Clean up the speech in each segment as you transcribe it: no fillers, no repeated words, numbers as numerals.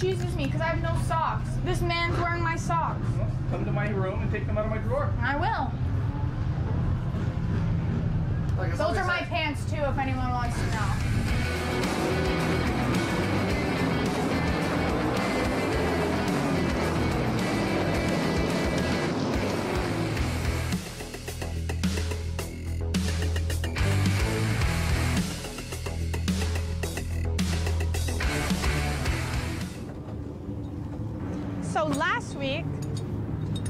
cheeses me because I have no socks. This man's wearing my socks. Well, come to my room and take them out of my drawer. I will. Like, those are my pants too, if anyone wants to know. So last week,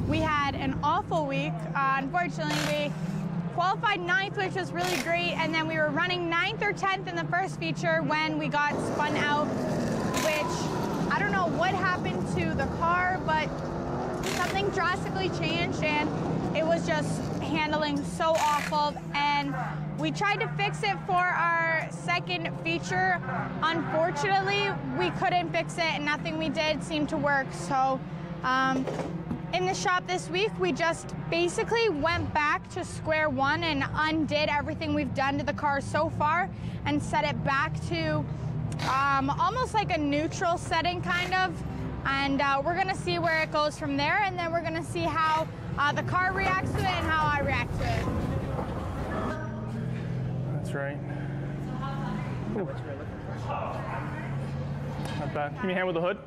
we had an awful week. Unfortunately, we qualified 9th, which was really great, and then we were running 9th or 10th in the first feature when we got spun out, which I don't know what happened to the car, but something drastically changed, and it was just handling so awful, and we tried to fix it for our second feature. Unfortunately, we couldn't fix it, and nothing we did seemed to work. So in the shop this week, we just basically went back to square one and undid everything we've done to the car so far and set it back to almost like a neutral setting kind of. And we're gonna see where it goes from there, and then we're gonna see how the car reacts to it and how I react to it. That's right. Ooh. Not bad. Give me a hand with the hood.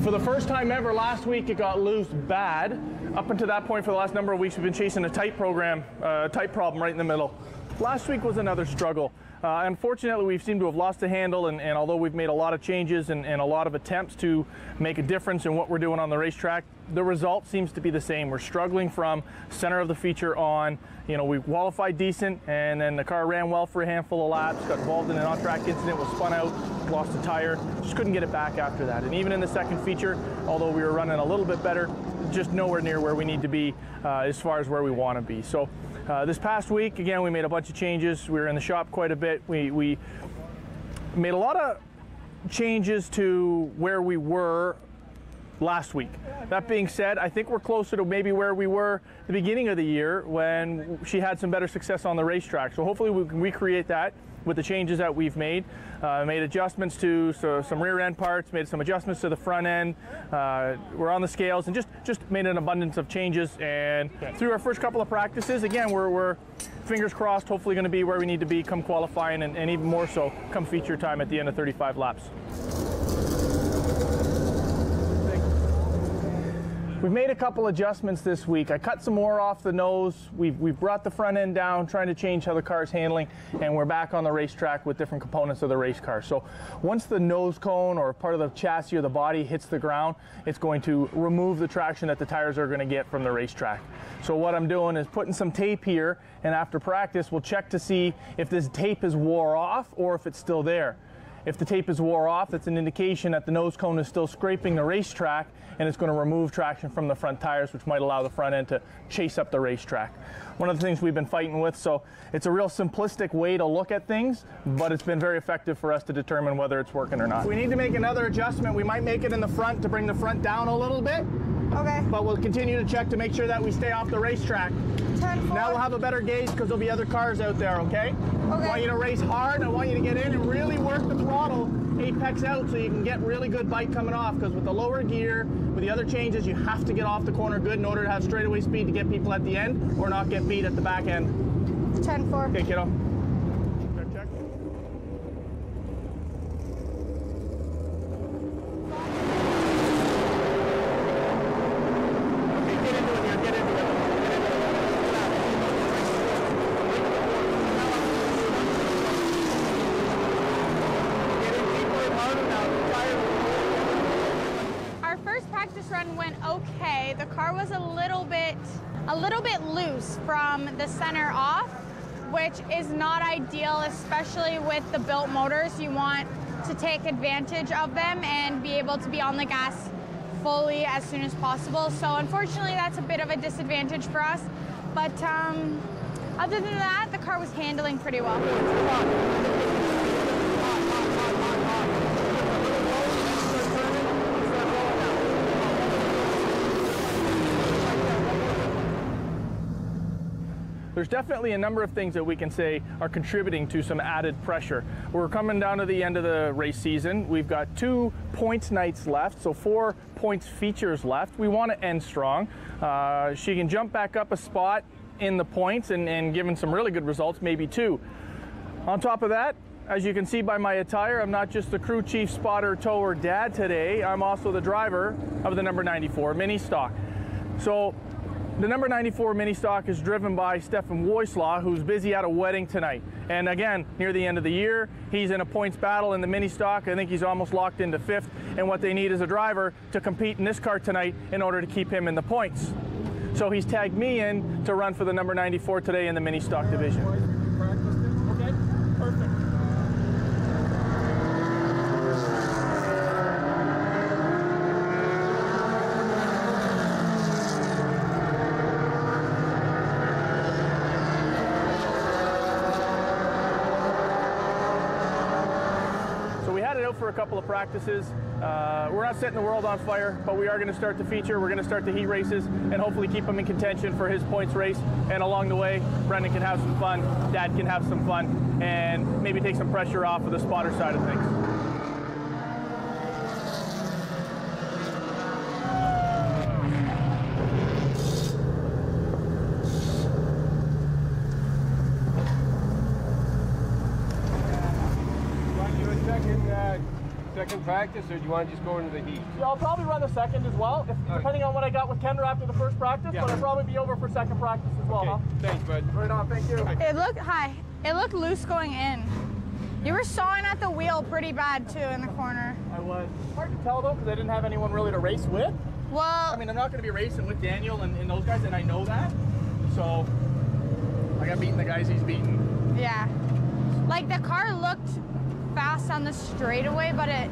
For the first time ever, last week it got loose bad. Up until that point, for the last number of weeks, we've been chasing a tight problem right in the middle. Last week was another struggle. Unfortunately, we seem to have lost the handle, and although we've made a lot of changes and a lot of attempts to make a difference in what we're doing on the racetrack, the result seems to be the same. We're struggling from center of the feature on. You know, we qualified decent, and then the car ran well for a handful of laps, got involved in an on-track incident, was spun out, lost a tire, just couldn't get it back after that. And even in the second feature, although we were running a little bit better, just nowhere near where we need to be as far as where we want to be. So this past week, again, we made a bunch of changes. We were in the shop quite a bit. We made a lot of changes to where we were last week. That being said, I think we're closer to maybe where we were at the beginning of the year when she had some better success on the racetrack. So hopefully we can recreate that with the changes that we've made. Made adjustments to some rear end parts, made some adjustments to the front end. We're on the scales and just made an abundance of changes. And through our first couple of practices, again, we're fingers crossed, hopefully going to be where we need to be come qualifying, and even more so come feature time at the end of 35 laps. We've made a couple adjustments this week. I cut some more off the nose. We've brought the front end down, trying to change how the car's handling, and we're back on the racetrack with different components of the race car. So once the nose cone or part of the chassis or the body hits the ground, it's going to remove the traction that the tires are going to get from the racetrack. So what I'm doing is putting some tape here, and after practice, we'll check to see if this tape is wore off or if it's still there. If the tape is wore off, that's an indication that the nose cone is still scraping the racetrack, and it's going to remove traction from the front tires, which might allow the front end to chase up the racetrack. One of the things we've been fighting with, so it's a real simplistic way to look at things, but it's been very effective for us to determine whether it's working or not. If we need to make another adjustment, we might make it in the front to bring the front down a little bit. Okay. But we'll continue to check to make sure that we stay off the racetrack. 10-4. Now we'll have a better gauge because there'll be other cars out there, okay? Okay. I want you to race hard. I want you to get in and really work the throttle apex out so you can get really good bite coming off, because with the lower gear, with the other changes, you have to get off the corner good in order to have straightaway speed to get people at the end or not get beat at the back end. 10-4. Okay, kiddo. Check. Run went okay. The car was a little bit loose from the center off, which is not ideal, especially with the built motors. You want to take advantage of them and be able to be on the gas fully as soon as possible. So unfortunately, that's a bit of a disadvantage for us. But other than that, the car was handling pretty well. there's definitely a number of things that we can say are contributing to some added pressure. We're coming down to the end of the race season. We've got 2 points nights left, so 4 points features left. We want to end strong. She can jump back up a spot in the points and given some really good results, maybe 2. On top of that, as you can see by my attire, I'm not just the crew chief, spotter, tower, dad today, I'm also the driver of the number 94 mini stock. So the number 94 mini stock is driven by Stefan Woyslaw, who's busy at a wedding tonight. And again, near the end of the year, he's in a points battle in the mini stock. I think he's almost locked into 5th, and what they need is a driver to compete in this car tonight in order to keep him in the points. So he's tagged me in to run for the number 94 today in the mini stock division. Okay, perfect. For a couple of practices. We're not setting the world on fire, but we are going to start the feature. We're going to start the heat races and hopefully keep him in contention for his points race. And along the way, Brendan can have some fun, Dad can have some fun, and maybe take some pressure off of the spotter side of things. Second practice, or do you want to just go into the heat? Yeah, I'll probably run the second as well, depending on what I got with Kendra after the first practice, but I'll probably be over for second practice as well, huh? Thanks, bud. Right on, thank you. It looked loose going in. You were sawing at the wheel pretty bad too in the corner. I was. Hard to tell though, because I didn't have anyone really to race with. Well, I mean, I'm not going to be racing with Daniel and those guys, and I know that. So I got beating the guys he's beating. Yeah. Like the car looked fast on the straightaway, but it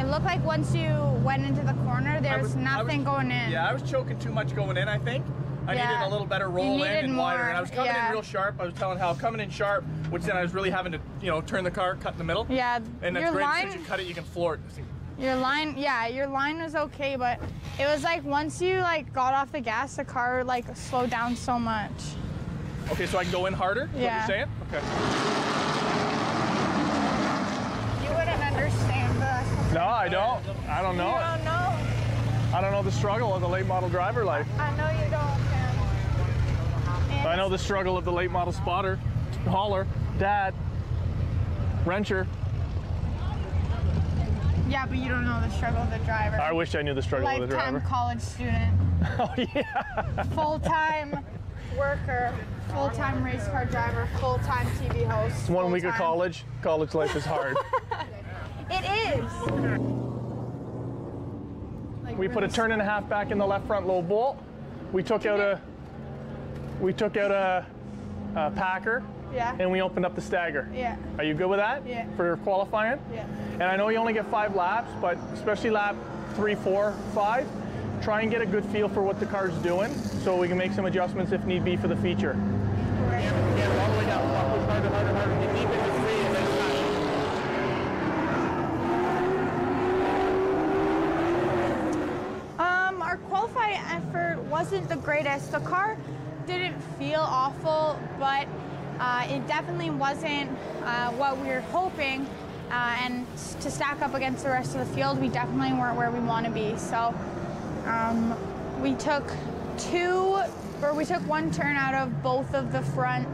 looked like once you went into the corner, there was nothing going in. Yeah, I was choking too much going in, I think. I needed a little better roll in and wider. And I was coming in real sharp. I was telling Hal, coming in sharp, which then I was really having to, you know, turn the car, cut in the middle. Yeah. And that's great. As soon as you cut it, you can floor it. Your line was okay, but it was like once you like got off the gas, the car like slowed down so much. Okay, so I can go in harder? Is what you're saying? Okay. You wouldn't understand this. No, I don't. I don't know. You don't know. I don't know the struggle of the late model driver life. I know you don't, Ken. I know the struggle of the late model spotter, hauler, dad, wrencher. Yeah, but you don't know the struggle of the driver. I wish I knew the struggle of the driver. Lifetime college student. Oh, yeah. Full-time worker, full-time race car driver, full-time TV host. 1 week of college. College life is hard. It is. We put a turn and a half back in the left front low bolt. We took out a packer. Yeah. And we opened up the stagger. Yeah. Are you good with that? Yeah. For qualifying? Yeah. And I know you only get 5 laps, but especially lap 3, 4, 5, try and get a good feel for what the car's doing so we can make some adjustments if need be for the feature. Right. Get it all the way down. Push harder, harder, harder. Get deep into 3 and then smash. Our qualifying effort wasn't the greatest. The car didn't feel awful, but it definitely wasn't what we were hoping. And to stack up against the rest of the field, we definitely weren't where we want to be. So we took 1 turn out of both of the front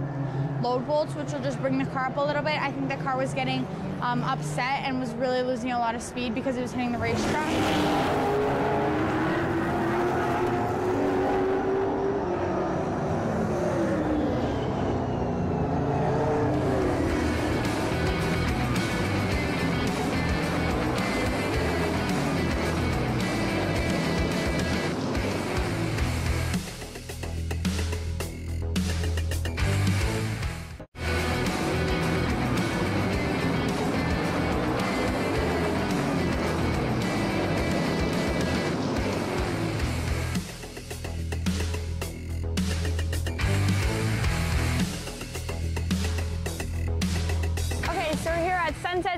load bolts, which will just bring the car up a little bit. I think the car was getting upset and was really losing a lot of speed because it was hitting the racetrack.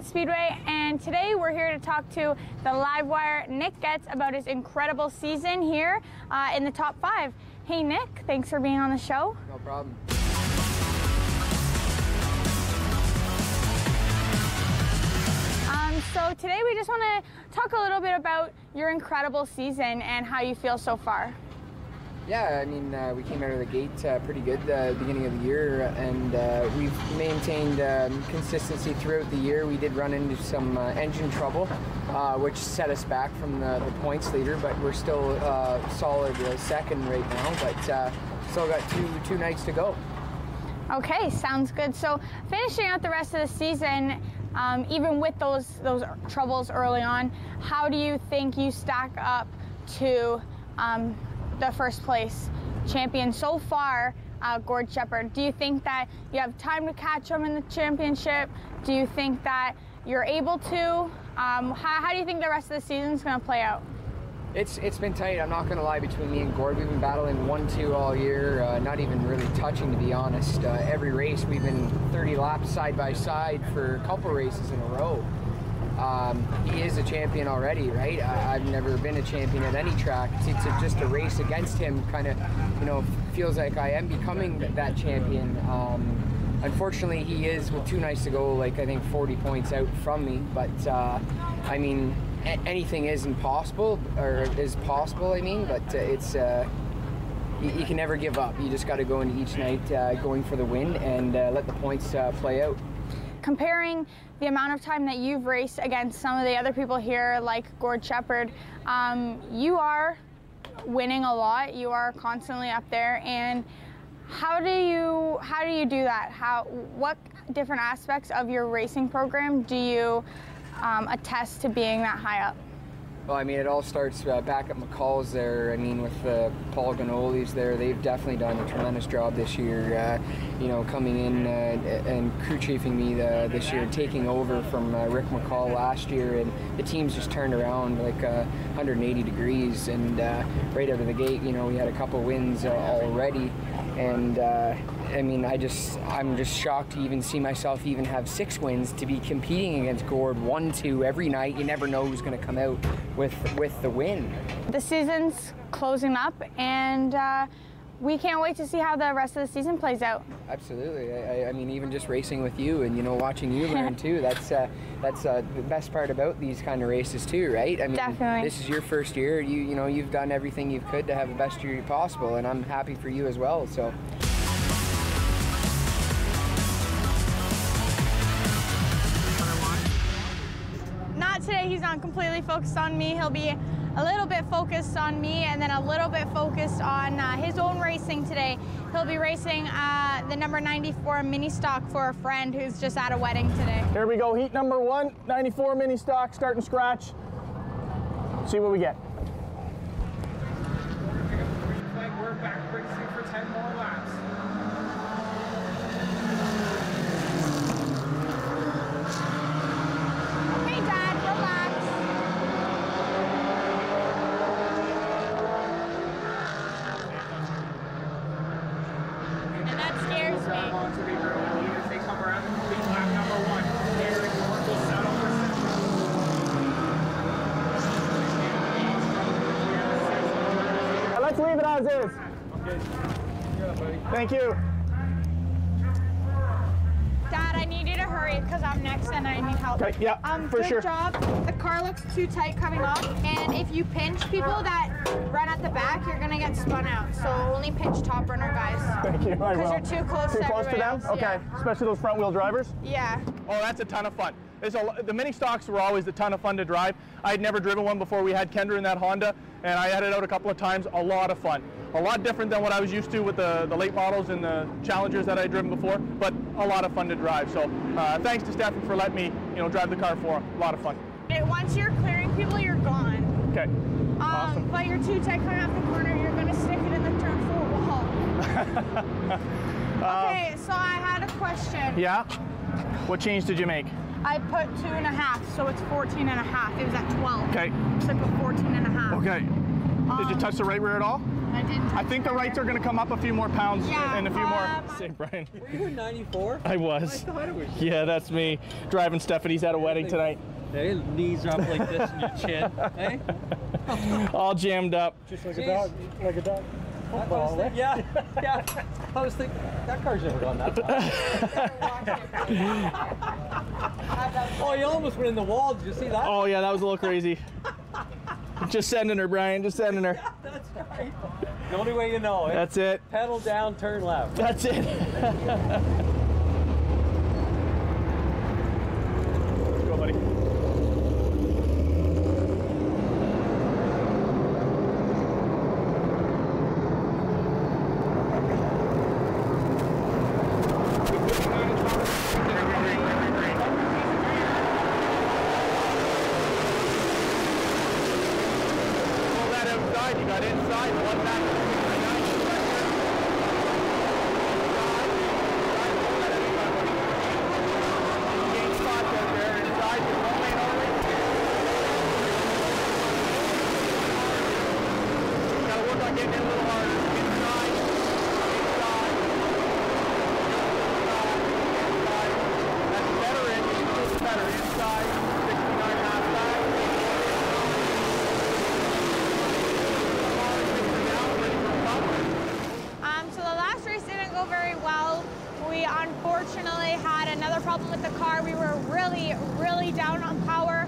Speedway, and today we're here to talk to the Livewire Nick Getz about his incredible season here in the top 5. Hey Nick, thanks for being on the show. No problem. So today we just want to talk a little bit about your incredible season and how you feel so far. Yeah, I mean, we came out of the gate pretty good the beginning of the year, and we've maintained consistency throughout the year. We did run into some engine trouble, which set us back from the points leader, but we're still solid second right now, but still got two nights to go. Okay, sounds good. So finishing out the rest of the season, even with those troubles early on, how do you think you stack up to the first place champion so far, Gord Shepherd? Do you think that you have time to catch him in the championship? Do you think that you're able to? How do you think the rest of the season is going to play out? It's been tight, I'm not going to lie, between me and Gord. We've been battling 1-2 all year, not even really touching, to be honest. Every race we've been 30 laps side by side for a couple races in a row. He is a champion already, right? I've never been a champion at any track. To just a race against him kind of, feels like I am becoming that champion. Unfortunately, he is, with 2 nights to go, like I think 40 points out from me. But I mean, anything is impossible, or is possible. I mean, but it's you can never give up. You just got to go into each night going for the win and let the points play out. Comparing the amount of time that you've raced against some of the other people here, like Gord Shepherd, you are winning a lot. You are constantly up there. And how do you do that? What different aspects of your racing program do you attest to being that high up? Well, I mean, it all starts back at McCall's there. I mean, with Paul Ganoli's there, they've definitely done a tremendous job this year, coming in and crew chiefing me this year, taking over from Rick McCall last year, and the team's just turned around like 180 degrees, and right out of the gate, we had a couple wins already, and I mean, I'm just shocked to even see myself even have 6 wins, to be competing against Gord 1-2 every night. You never know who's going to come out with the win. The season's closing up, and we can't wait to see how the rest of the season plays out. Absolutely. I mean, even just racing with you and watching you learn too. That's the best part about these kind of races too, right? I mean, definitely. This is your first year. You've done everything you could to have the best year possible, and I'm happy for you as well. So. Not today. He's not completely focused on me. He'll be a little bit focused on me, and then a little bit focused on his own racing today. He'll be racing the number 94 mini stock for a friend who's just at a wedding today. Here we go, heat number 1, 94 mini stock, starting scratch. See what we get. We're back racing for 10 more laps. Okay, Dad, relax. And that scares me. They come around and complete lap number 1. Derek Gord will settle for second. Let's leave it as is. Okay. Yeah, buddy. Thank you. Dad, I need you to hurry because I'm next and I need help. Okay, yeah, for sure. Good job. The car looks too tight coming off, and if you pinch people that run at the back, you're gonna get spun out. So only pinch top runner guys. Thank you. I will. Because you're too close to everybody them? else. Okay, Yeah. especially those front wheel drivers? Yeah. Oh, that's a ton of fun. The mini stocks were always a ton of fun to drive. I'd never driven one before we had Kendra in that Honda, and I had it out a couple of times. A lot of fun. A lot different than what I was used to with the late models and the Challengers that I'd driven before, but a lot of fun to drive. So thanks to Stefan for letting me drive the car for him. A lot of fun. Once you're clearing people, you're gone. Okay. Awesome. But you're too tight coming off the corner, you're going to stick it in the turn 4 wall. Okay, so I had a question. Yeah? What change did you make? I put 2.5, so it's 14.5. It was at 12. Okay. So I put 14.5. Okay. Did you touch the right rear at all? I didn't. I think the rights are going to come up a few more pounds and a few more. Say, Brian. Were you in 94? I was. I thought it was. Yeah, that's me. Driving Stephanie's at a wedding tonight. Hey, knees are up like this in your chin. Hey? All jammed up. Just like a dog. Like a dog. Yeah, yeah. I was thinking, that car's never gone that fast. Oh, you almost went in the wall. Did you see that? Oh yeah, that was a little crazy. Just sending her, Brian. Just sending her. Yeah, that's right. The only way you know it. That's it. Pedal down, turn left. That's it. Let's go, buddy. You got inside, one back. Gain spots out there, inside, you're one lane only. Gotta work on getting it a little harder. Inside, inside, inside. That's better in, it's better. Inside, 69.5 back. So the last race didn't go very well. We unfortunately had another problem with the car. We were really down on power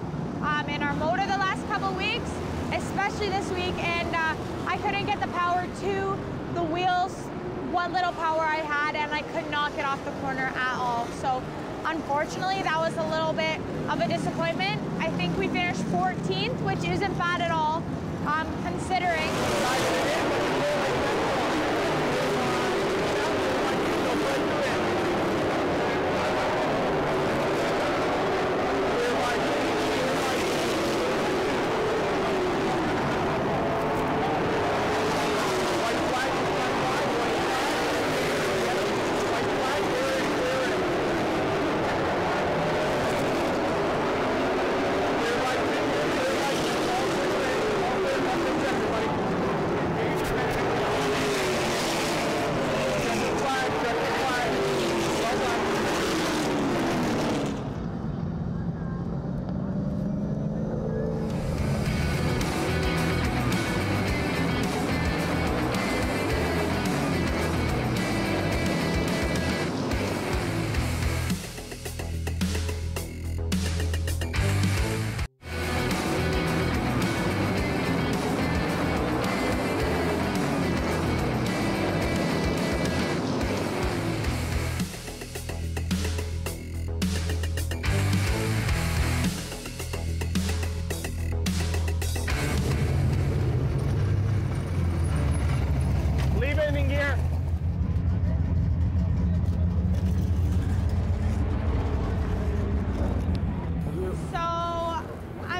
in our motor the last couple weeks, especially this week, and I couldn't get the power to the wheels, what little power I had, and I could not get off the corner at all. So unfortunately, that was a little bit of a disappointment. I think we finished 14th, which isn't bad at all, considering.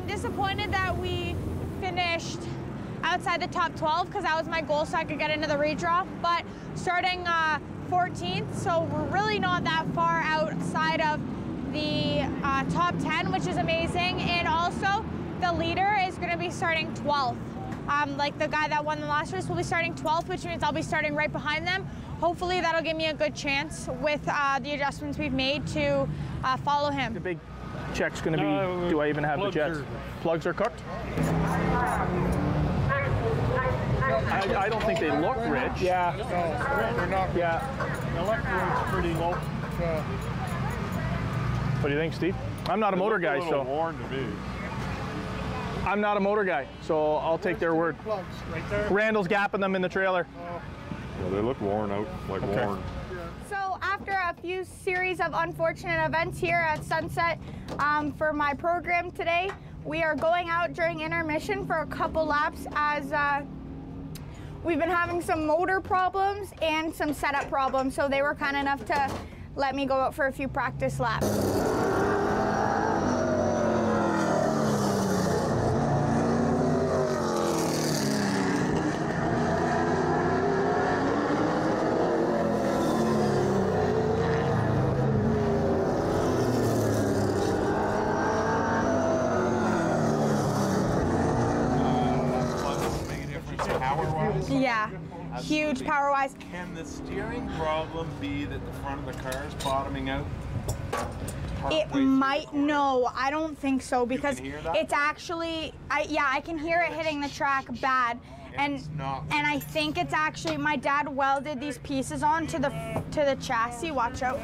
Disappointed that we finished outside the top 12 because that was my goal so I could get into the redraw, but starting 14th, so we're really not that far outside of the top 10, which is amazing. And also the leader is going to be starting 12th. Like the guy that won the last race will be starting 12th, which means I'll be starting right behind them. Hopefully that'll give me a good chance with the adjustments we've made to follow him. The big check's going to be, do I even have the jets? Plugs are cooked? I don't think they look rich. Yeah, no, they're not. Yeah. The electrode's pretty low. What do you think, Steve? I'm not a motor guy, so. Worn to me. I'm not a motor guy, so I'll take their word. Plugs right there. Randall's gapping them in the trailer. Yeah, they look worn out, like worn. So after a few series of unfortunate events here at Sunset for my program today, we are going out during intermission for a couple laps as we've been having some motor problems and some setup problems, so they were kind enough to let me go out for a few practice laps. Yeah, huge power-wise. Can the steering problem be that the front of the car is bottoming out? It might, no, I don't think so, because You can hear that? it's actually, yeah, I can hear it hitting the track bad. And I think it's actually, my dad welded these pieces on to the chassis. Watch out.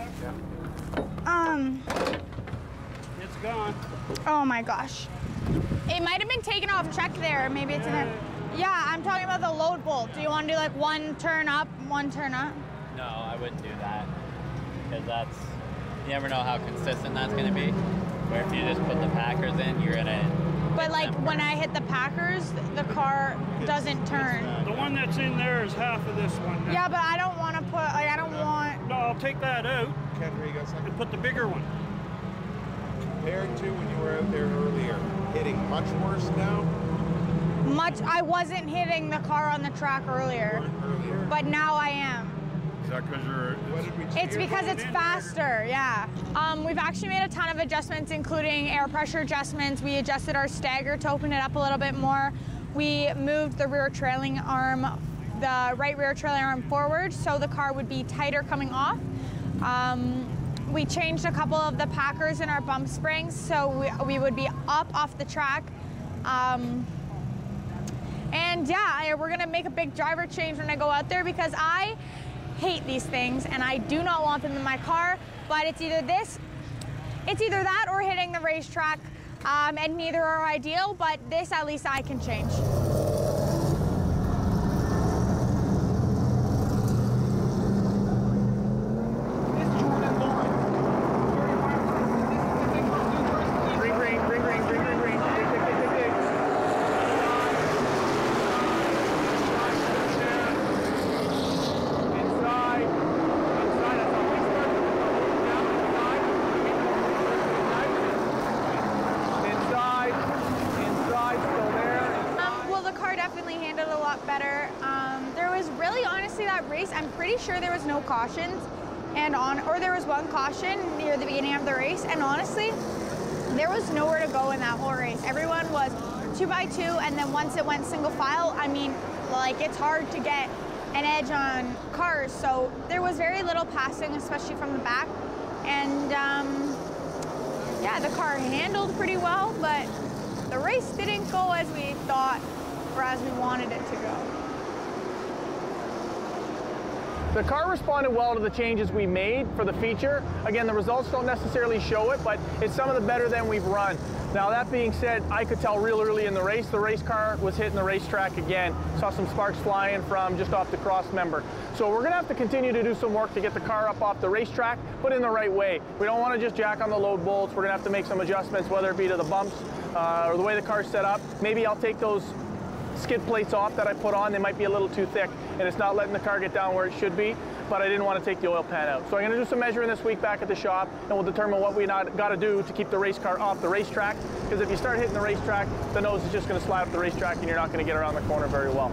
It's gone. Oh my gosh. It might have been taken off. Check there. Maybe it's in there. Yeah, I'm talking about the load bolt. Do you want to do like one turn up, one turn up? No, I wouldn't do that. Because you never know how consistent that's going to be. Where if you just put the Packers in, you're going to... But like when I hit the Packers, the car doesn't turn. The one that's in there is half of this one now. Yeah, but I don't want to put, like I don't want... No, I'll take that out Kendra, you got something? and put the bigger one. Compared to when you were out there earlier, hitting much worse now? I wasn't hitting the car on the track earlier, but now I am. Is that because you're... It's because it's faster, yeah. We've actually made a ton of adjustments, including air pressure adjustments. We adjusted our stagger to open it up a little bit more. We moved the rear trailing arm, the right rear trailing arm forward, so the car would be tighter coming off. We changed a couple of the Packers in our bump springs, so we would be up off the track. And yeah, we're gonna make a big driver change when I go out there because I hate these things and I do not want them in my car, but it's either that or hitting the racetrack, and neither are ideal, but this at least I can change. I'm pretty sure there was no cautions, or there was one caution near the beginning of the race, and honestly, there was nowhere to go in that whole race. Everyone was 2x2, and then once it went single file, I mean, like it's hard to get an edge on cars, so there was very little passing, especially from the back, and yeah, the car handled pretty well, but the race didn't go as we thought or as we wanted it to go. The car responded well to the changes we made for the feature. Again, the results don't necessarily show it, but it's some of the better than we've run. Now that being said, I could tell real early in the race car was hitting the racetrack again. Saw some sparks flying from just off the cross member. So we're gonna have to continue to do some work to get the car up off the racetrack, but in the right way. We don't wanna just jack on the load bolts. We're gonna have to make some adjustments, whether it be to the bumps or the way the car's set up. Maybe I'll take those skid plates off that I put on. They might be a little too thick and it's not letting the car get down where it should be, but I didn't want to take the oil pan out. So I'm going to do some measuring this week back at the shop, and we'll determine what we got to do to keep the race car off the racetrack, because if you start hitting the racetrack, the nose is just going to slide off the racetrack and you're not going to get around the corner very well.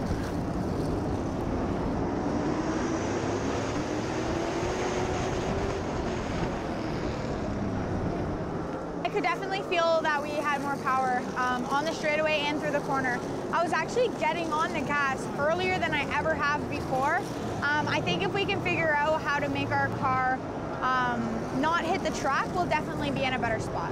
I could definitely feel that we had more power on the straightaway and through the corner. I was actually getting on the gas earlier than I ever have before. I think if we can figure out how to make our car not hit the track, we'll definitely be in a better spot.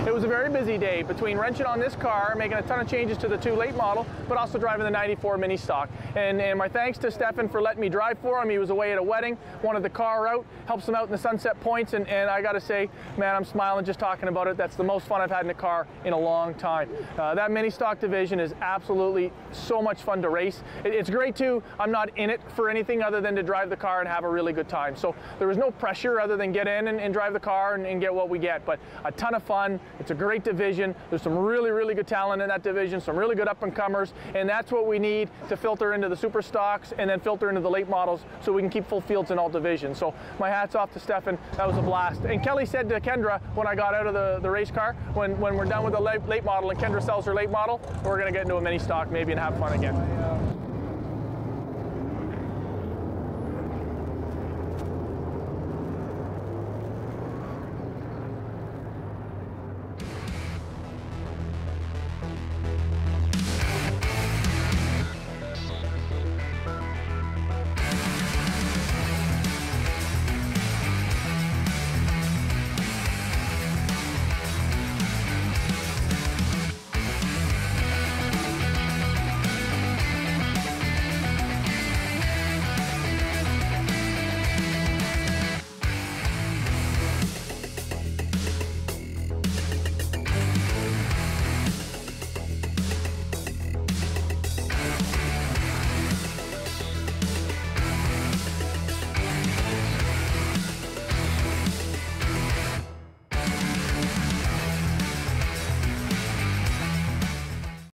It was a very busy day between wrenching on this car, making a ton of changes to the 2 late model, but also driving the 94 mini stock. And my thanks to Stefan for letting me drive for him. He was away at a wedding, wanted the car out, helps him out in the sunset points, and I gotta say, man, I'm smiling just talking about it. That's the most fun I've had in a car in a long time. That mini stock division is absolutely so much fun to race. It's great too. I'm not in it for anything other than to drive the car and have a really good time. So there was no pressure other than get in and drive the car and get what we get, but a ton of fun. It's a great division. There's some really, really good talent in that division, some really good up-and-comers, and that's what we need to filter into the super stocks and then filter into the late models so we can keep full fields in all divisions. So my hat's off to Stefan. That was a blast. And Kelly said to Kendra when I got out of the race car, when we're done with the late model and Kendra sells her late model, we're going to get into a mini stock maybe and have fun again.